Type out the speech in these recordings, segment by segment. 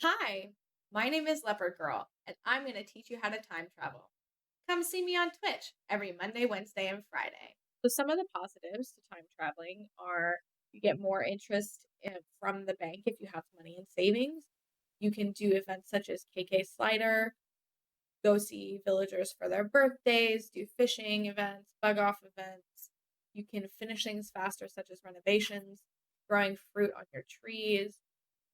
Hi, my name is Leopard Girl, and I'm going to teach you how to time travel. Come see me on Twitch every Monday, Wednesday, and Friday. So, some of the positives to time traveling are you get more interest from the bank if you have money in savings. You can do events such as KK Slider, go see villagers for their birthdays, do fishing events, bug off events. You can finish things faster, such as renovations, growing fruit on your trees,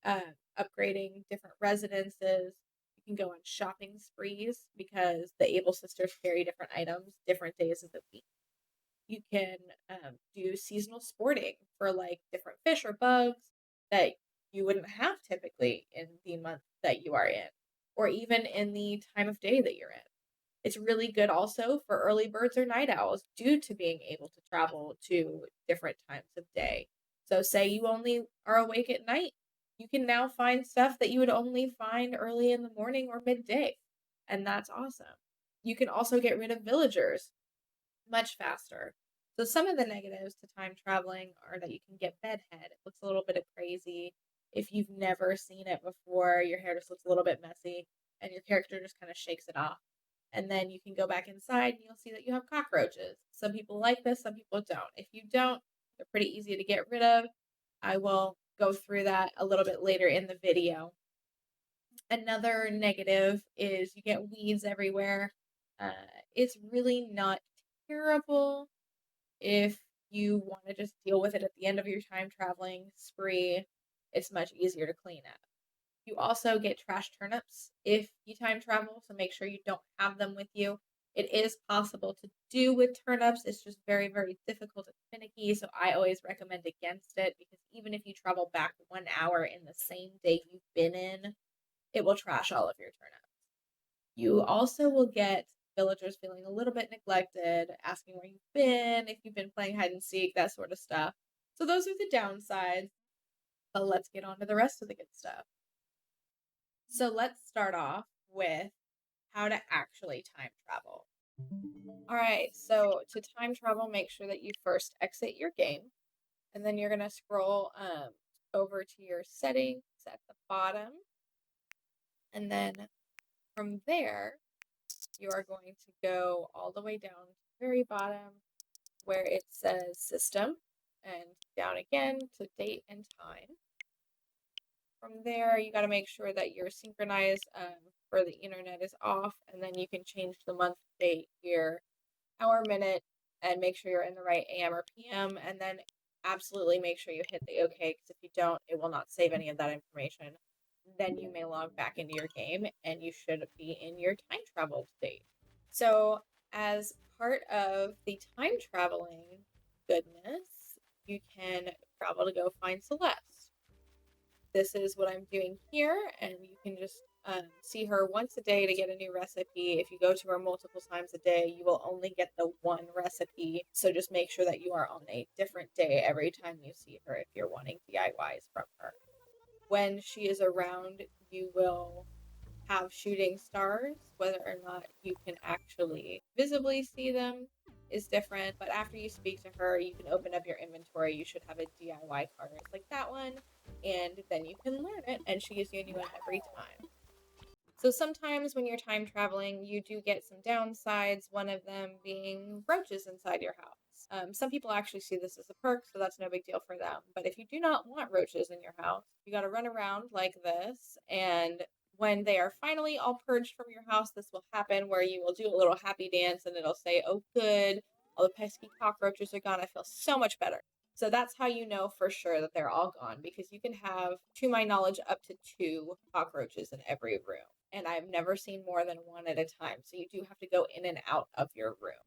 upgrading different residences. You can go on shopping sprees because the Able sisters carry different items different days of the week. You can do seasonal sporting for like different fish or bugs that you wouldn't have typically in the month that you are in, or even in the time of day that you're in. It's really good also for early birds or night owls due to being able to travel to different times of day. So, say you only are awake at night, you can now find stuff that you would only find early in the morning or midday. And that's awesome. You can also get rid of villagers much faster. So, some of the negatives to time traveling are that you can get bedhead. It looks a little bit crazy. If you've never seen it before, your hair just looks a little bit messy and your character just kind of shakes it off. And then you can go back inside and you'll see that you have cockroaches. Some people like this, some people don't. If you don't, they're pretty easy to get rid of. I will go through that a little bit later in the video. Another negative is you get weeds everywhere. It's really not terrible if you want to just deal with it at the end of your time traveling spree. It's much easier to clean up. You also get trash turnips if you time travel, so make sure you don't have them with you. It is possible to do with turnips. It's just very, very difficult and finicky. So I always recommend against it because even if you travel back 1 hour in the same day you've been in, it will trash all of your turnips. You also will get villagers feeling a little bit neglected, asking where you've been, if you've been playing hide and seek, that sort of stuff. So those are the downsides. But let's get on to the rest of the good stuff. So let's start off with how to actually time travel. All right, so to time travel, make sure that you first exit your game, and then you're going to scroll over to your settings at the bottom. And then from there, you are going to go all the way down to the very bottom where it says system, and down again to date and time. From there, you got to make sure that your synchronized for the internet is off, and then you can change the month, date, year, hour, minute, and make sure you're in the right AM or PM, and then absolutely make sure you hit the OK, because if you don't, it will not save any of that information. Then you may log back into your game, and you should be in your time travel state. So, as part of the time traveling goodness, you can travel to go find Celeste. This is what I'm doing here, and you can just see her once a day to get a new recipe. If you go to her multiple times a day, you will only get the one recipe. So just make sure that you are on a different day every time you see her if you're wanting DIYs from her. When she is around, you will have shooting stars. Whether or not you can actually visibly see them is different, but after you speak to her, you can open up your inventory. You should have a DIY card like that one, and then you can learn it, and she gives you a new one every time. So sometimes when you're time traveling, you do get some downsides, one of them being roaches inside your house. Some people actually see this as a perk, so that's no big deal for them. But if you do not want roaches in your house, you got to run around like this. And when they are finally all purged from your house, this will happen where you will do a little happy dance and it'll say, oh, good, all the pesky cockroaches are gone. I feel so much better. So that's how you know for sure that they're all gone, because you can have, to my knowledge, up to 2 cockroaches in every room. And I've never seen more than one at a time. So you do have to go in and out of your room.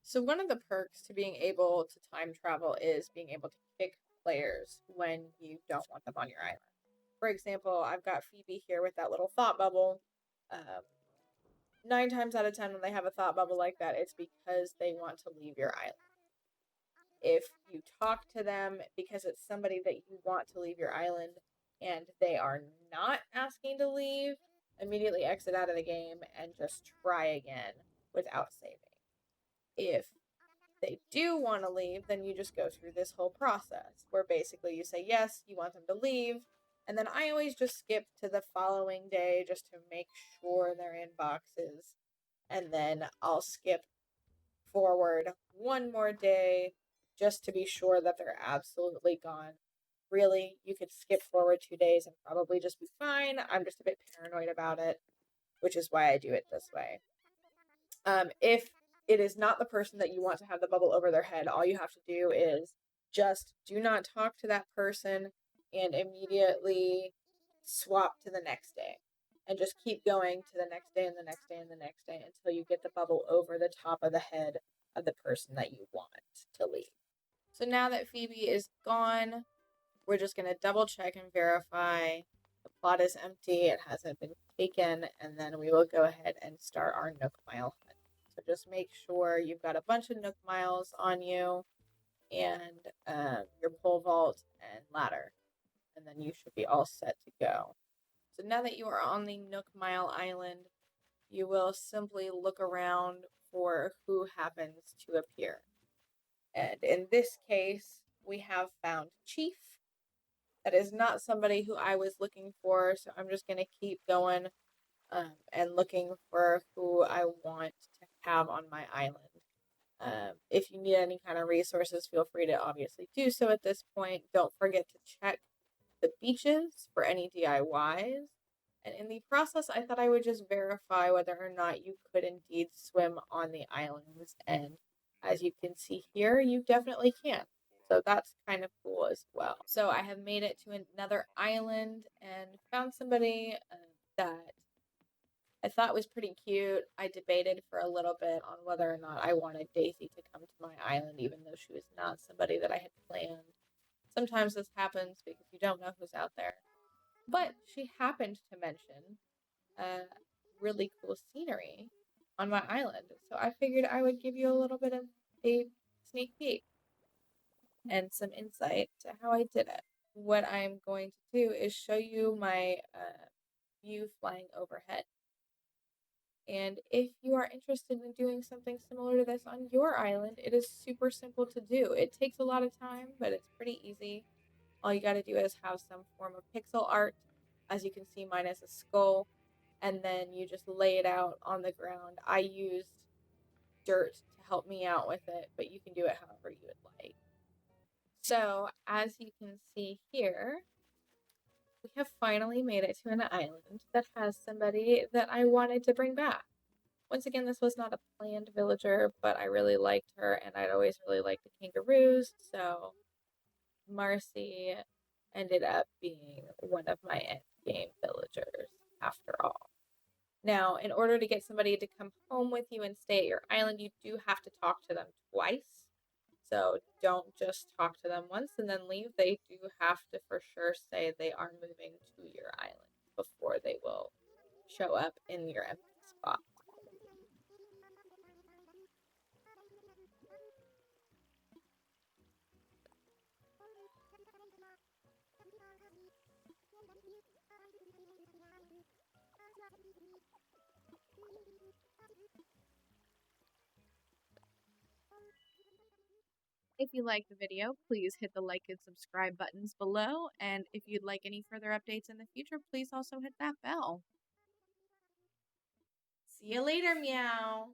So one of the perks to being able to time travel is being able to kick players when you don't want them on your island. For example, I've got Phoebe here with that little thought bubble. 9 times out of 10 when they have a thought bubble like that, it's because they want to leave your island. If you talk to them because it's somebody that you want to leave your island and they are not asking to leave, immediately exit out of the game and just try again without saving. If they do want to leave, then you just go through this whole process where basically you say yes, you want them to leave, And then I always just skip to the following day just to make sure they're in boxes. And then I'll skip forward one more day just to be sure that they're absolutely gone. Really, you could skip forward 2 days and probably just be fine. I'm just a bit paranoid about it, which is why I do it this way. If it is not the person that you want to have the bubble over their head, all you have to do is just do not talk to that person and immediately swap to the next day. And just keep going to the next day and the next day and the next day until you get the bubble over the top of the head of the person that you want to leave. So now that Phoebe is gone, we're just going to double check and verify the plot is empty, it hasn't been taken, and then we will go ahead and start our Nook Mile hunt. So just make sure you've got a bunch of Nook Miles on you and your pole vault and ladder, and then you should be all set to go. So now that you are on the Nook Mile Island, you will simply look around for who happens to appear. And in this case, we have found Chief. That is not somebody who I was looking for, so I'm just going to keep going and looking for who I want to have on my island. If you need any kind of resources, feel free to obviously do so at this point. Don't forget to check the beaches for any DIYs. And in the process, I thought I would just verify whether or not you could indeed swim on the islands. And as you can see here, you definitely can. So that's kind of cool as well. So I have made it to another island and found somebody that I thought was pretty cute. I debated for a little bit on whether or not I wanted Daisy to come to my island, even though she was not somebody that I had planned. Sometimes this happens because you don't know who's out there. But she happened to mention really cool scenery on my island. So I figured I would give you a little bit of a sneak peek and some insight to how I did it. What I'm going to do is show you my view flying overhead. And if you are interested in doing something similar to this on your island, it is super simple to do. It takes a lot of time, but it's pretty easy. All you got to do is have some form of pixel art. As you can see, mine is a skull. And then you just lay it out on the ground. I used dirt to help me out with it, but you can do it however you would like. So, as you can see here, we have finally made it to an island that has somebody that I wanted to bring back. Once again, this was not a planned villager, but I really liked her, and I'd always really liked the kangaroos, so Marcy ended up being one of my endgame villagers after all. Now, in order to get somebody to come home with you and stay at your island, you do have to talk to them twice. So don't just talk to them once and then leave. They do have to for sure say they are moving to your island before they will show up in your empty spot. If you liked the video, please hit the like and subscribe buttons below. And if you'd like any further updates in the future, please also hit that bell. See you later, meow.